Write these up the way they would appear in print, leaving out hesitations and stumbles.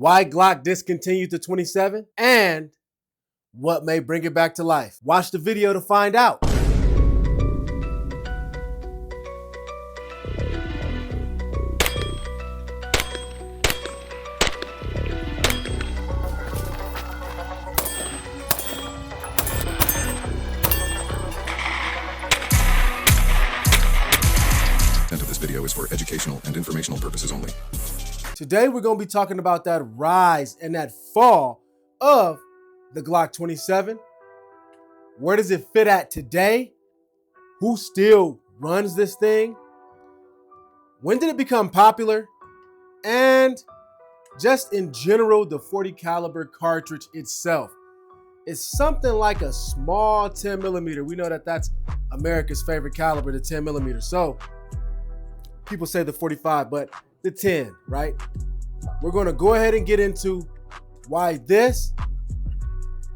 why Glock discontinued the 27, and what may bring it back to life. Watch the video to find out. This video is for educational and informational purposes only. Today we're going to be talking about that rise and that fall of the Glock 27. Where does it fit at today? Who still runs this thing? When did it become popular? And just in general, the 40 caliber cartridge itself is something like a small 10 millimeter. We know that that's America's favorite caliber, the 10 millimeter. So people say the 45, but the 10, right? We're going to go ahead and get into why this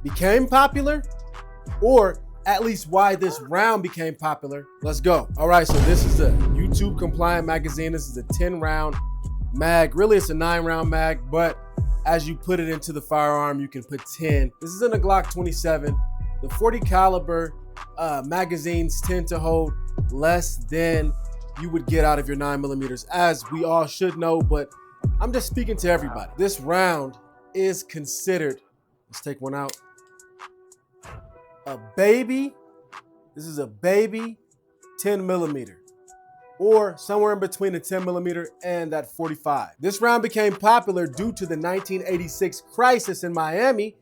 became popular, or at least why this round became popular. Let's go. All right, so this is a YouTube compliant magazine. This is a 10 round mag. Really, it's a 9 round mag, but as you put it into the firearm, you can put 10. This is in a Glock 27. The 40 caliber magazines tend to hold less than you would get out of your 9 millimeters, as we all should know, but I'm just speaking to everybody. This round is considered, let's take one out, a baby. This is a baby 10 millimeter, or somewhere in between the 10 millimeter and that 45. This round became popular due to the 1986 crisis in Miami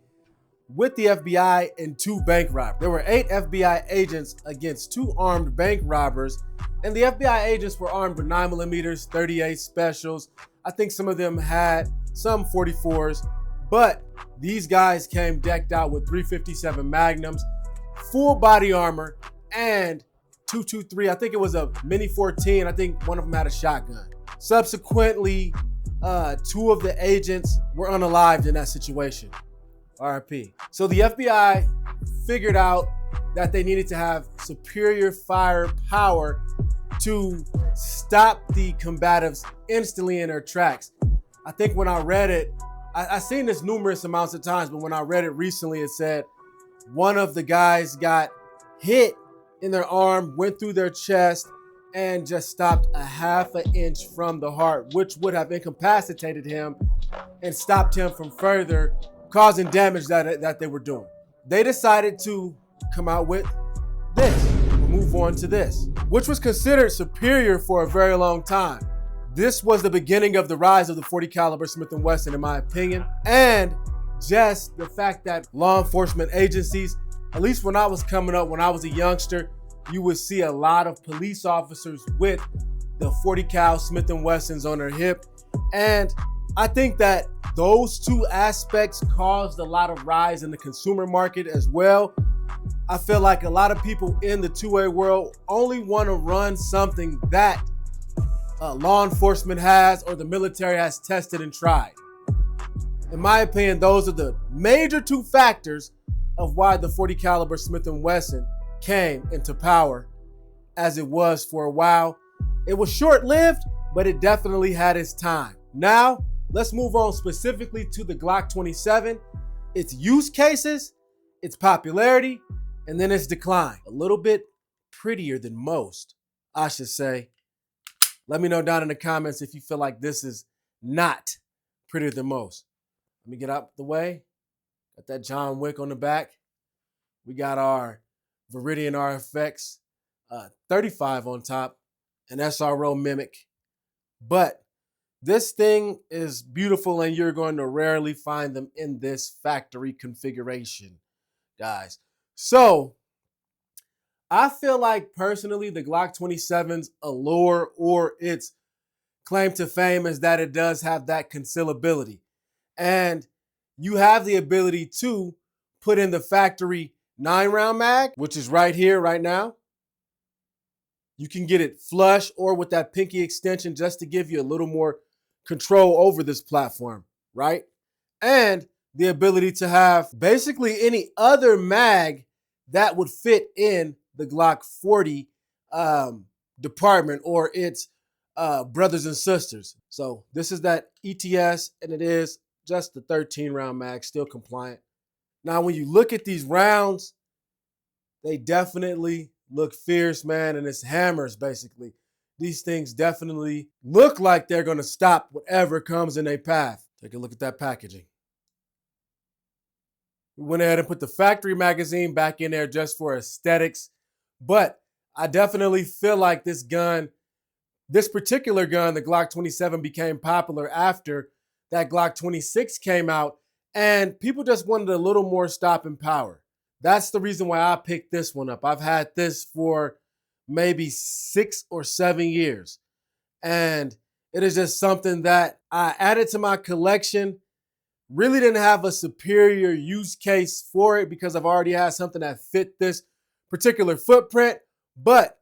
with the FBI and 2 bank robbers. There were 8 FBI agents against 2 armed bank robbers, and the FBI agents were armed with 9 millimeters, 38 specials. I think some of them had some 44s, but these guys came decked out with 357 Magnums, full body armor, and 223. I think it was a Mini 14. I think one of them had a shotgun. Subsequently, 2 of the agents were unalived in that situation. RIP. So the FBI figured out that they needed to have superior firepower to stop the combatives instantly in their tracks. I think when I read it, I've seen this numerous amounts of times, but when I read it recently, it said one of the guys got hit in their arm, went through their chest, and just stopped a half an inch from the heart, which would have incapacitated him and stopped him from further causing damage that they were doing. They decided to come out with this, or move on to this, which was considered superior for a very long time. This was the beginning of the rise of the 40 caliber Smith & Wesson, in my opinion, and just the fact that law enforcement agencies, at least when I was coming up, when I was a youngster, you would see a lot of police officers with the 40 cal Smith & Wessons on their hip, and I think that those 2 aspects caused a lot of rise in the consumer market as well. I feel like a lot of people in the 2A world only want to run something that law enforcement has or the military has tested and tried. In my opinion, those are the major 2 factors of why the 40 caliber Smith & Wesson came into power as it was for a while. It was short-lived, but it definitely had its time. Now, let's move on specifically to the Glock 27, its use cases, its popularity, and then its decline. A little bit prettier than most, I should say. Let me know down in the comments if you feel like this is not prettier than most. Let me get out the way. Got that John Wick on the back. We got our Viridian RFX 35 on top, an SRO Mimic. But this thing is beautiful, and you're going to rarely find them in this factory configuration, guys. So I feel like personally the Glock 27's allure, or its claim to fame, is that it does have that concealability. And you have the ability to put in the factory 9 round mag, which is right here, right now. You can get it flush or with that pinky extension just to give you a little more control over this platform, right? And the ability to have basically any other mag that would fit in the Glock 40 department or its brothers and sisters. So this is that ETS, and it is just the 13 round mag, still compliant. Now, when you look at these rounds, they definitely look fierce, man, and it's hammers, basically. These things definitely look like they're going to stop whatever comes in their path. Take a look at that packaging. We went ahead and put the factory magazine back in there just for aesthetics, but I definitely feel like this particular gun, the Glock 27, became popular after that Glock 26 came out, and people just wanted a little more stopping power. That's the reason why I picked this one up. I've had this for maybe 6 or 7 years, and it is just something that I added to my collection. Really didn't have a superior use case for it because I've already had something that fit this particular footprint, but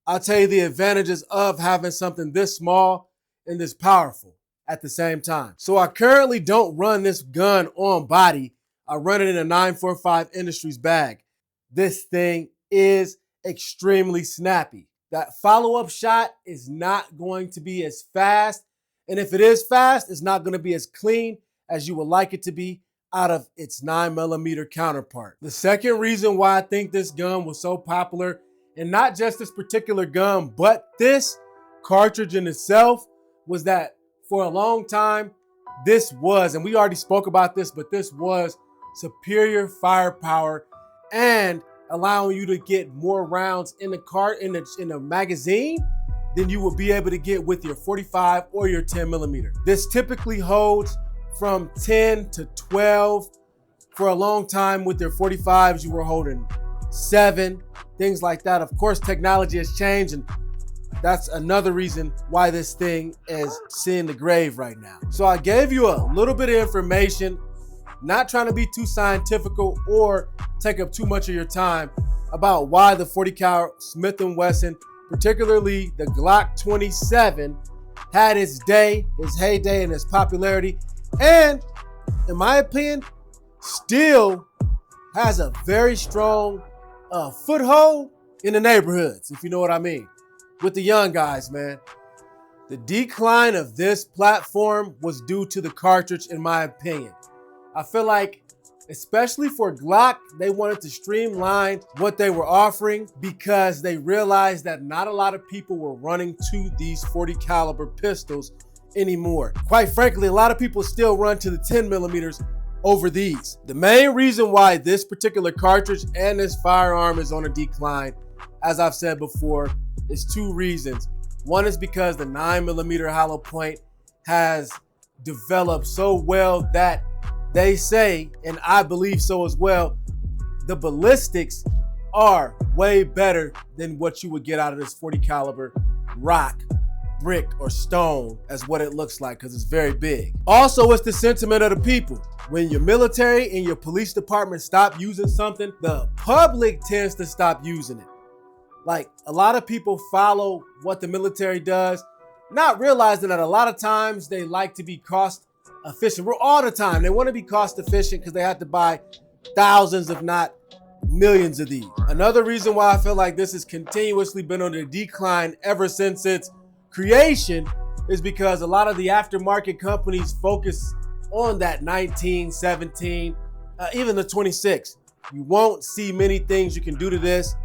I'll tell you the advantages of having something this small and this powerful at the same time. So I currently don't run this gun on body. I run it in a 945 Industries bag. This thing is extremely snappy. That follow-up shot is not going to be as fast, and if it is fast, it's not going to be as clean as you would like it to be out of its 9mm counterpart. The second reason why I think this gun was so popular, and not just this particular gun, but this cartridge in itself, was that for a long time, this was, and we already spoke about this, but this was superior firepower and allowing you to get more rounds in the magazine than you would be able to get with your 45 or your 10mm. This typically holds from 10 to 12. For a long time with their 45s, you were holding 7, things like that. Of course, technology has changed, and that's another reason why this thing is seeing the grave right now. So I gave you a little bit of information, not trying to be too scientific or take up too much of your time, about why the 40 cal Smith & Wesson, particularly the Glock 27, had its day, its heyday, and its popularity, and in my opinion, still has a very strong foothold in the neighborhoods, if you know what I mean, with the young guys, man. The decline of this platform was due to the cartridge, in my opinion. I feel like, especially for Glock, they wanted to streamline what they were offering because they realized that not a lot of people were running to these 40 caliber pistols anymore. Quite frankly, a lot of people still run to the 10mm over these. The main reason why this particular cartridge and this firearm is on a decline, as I've said before, is 2 reasons. One is because the 9mm hollow point has developed so well that they say, and I believe so as well, the ballistics are way better than what you would get out of this 40 caliber rock, brick, or stone, as what it looks like, because it's very big. Also, it's the sentiment of the people. When your military and your police department stop using something, the public tends to stop using it. Like, a lot of people follow what the military does, not realizing that a lot of times they like to be cost efficient. We're all the time. They want to be cost efficient because they have to buy thousands, if not millions of these. Another reason why I feel like this has continuously been on the decline ever since its creation is because a lot of the aftermarket companies focus on that 19, 17, even the 26. You won't see many things you can do to this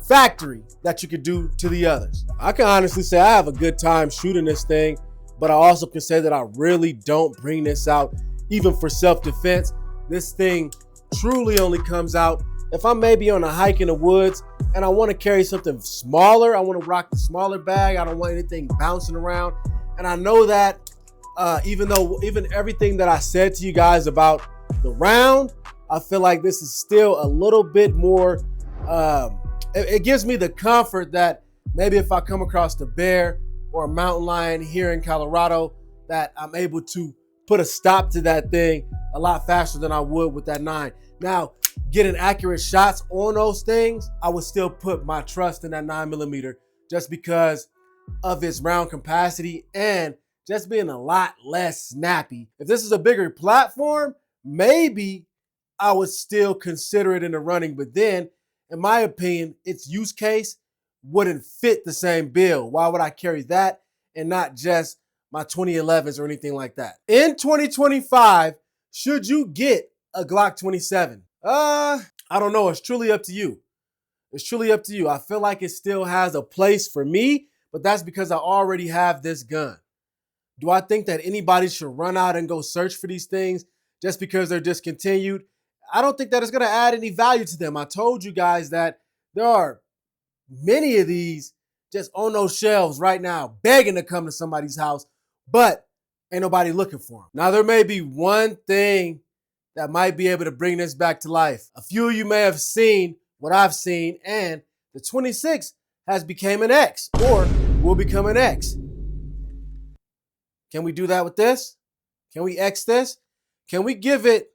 factory that you could do to the others. I can honestly say I have a good time shooting this thing, but I also can say that I really don't bring this out even for self-defense. This thing truly only comes out if I'm maybe on a hike in the woods and I want to carry something smaller. I want to rock the smaller bag. I don't want anything bouncing around. And I know that even everything that I said to you guys about the round, I feel like this is still a little bit more, it gives me the comfort that maybe if I come across a bear or a mountain lion here in Colorado, that I'm able to put a stop to that thing a lot faster than I would with that 9. Now, getting accurate shots on those things, I would still put my trust in that 9mm just because of its round capacity and just being a lot less snappy. If this is a bigger platform, maybe I would still consider it in the running, but then, in my opinion, its use case wouldn't fit the same bill. Why would I carry that and not just my 2011s or anything like that. In 2025, should you get a Glock 27? I don't know. It's truly up to you. It's truly up to you. I feel like it still has a place for me, but that's because I already have this gun. Do I think that anybody should run out and go search for these things just because they're discontinued? I don't think that it's going to add any value to them. I told you guys that there are many of these just on those shelves right now, begging to come to somebody's house, but ain't nobody looking for them. Now, there may be one thing that might be able to bring this back to life. A few of you may have seen what I've seen, and the 26 has become an X or will become an X. Can we do that with this? Can we X this? Can we give it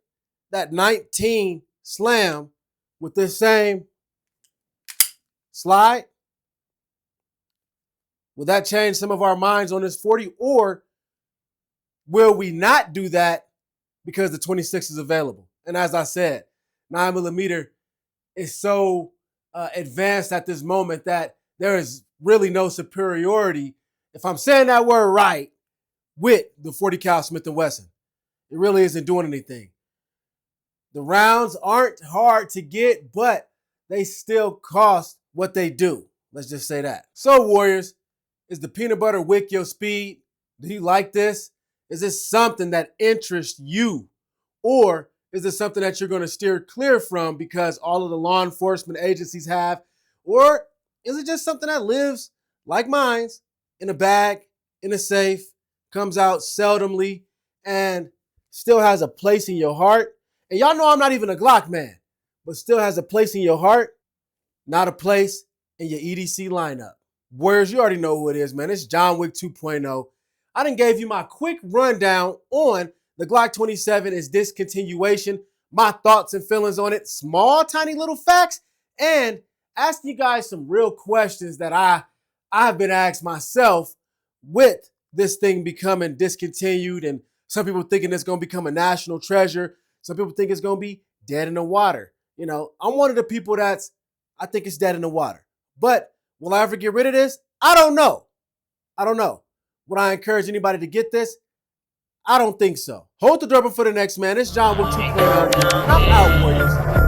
that 19 slam with this same slide? Will that change some of our minds on this 40, or will we not do that because the 26 is available? And as I said, 9mm is so advanced at this moment that there is really no superiority, if I'm saying that word right, with the 40 cal Smith & Wesson. It really isn't doing anything. The rounds aren't hard to get, but they still cost what they do. Let's just say that. So, Warriors, is the peanut butter wick your speed? Do you like this? Is this something that interests you? Or is this something that you're going to steer clear from because all of the law enforcement agencies have? Or is it just something that lives like mine's in a bag, in a safe, comes out seldomly, and still has a place in your heart? And y'all know I'm not even a Glock man, but still has a place in your heart, not a place in your EDC lineup. Warriors, you already know who it is, man. It's John Wick 2.0. I done gave you my quick rundown on the Glock 27 is discontinuation, my thoughts and feelings on it, small, tiny little facts, and asking you guys some real questions that I've been asked myself with this thing becoming discontinued, and some people thinking it's going to become a national treasure. Some people think it's going to be dead in the water. You know, I'm one of the people I think it's dead in the water. But will I ever get rid of this? I don't know. Would I encourage anybody to get this? I don't think so. Hold the door for the next man. It's John Wick 2.0. I'm out, Warriors.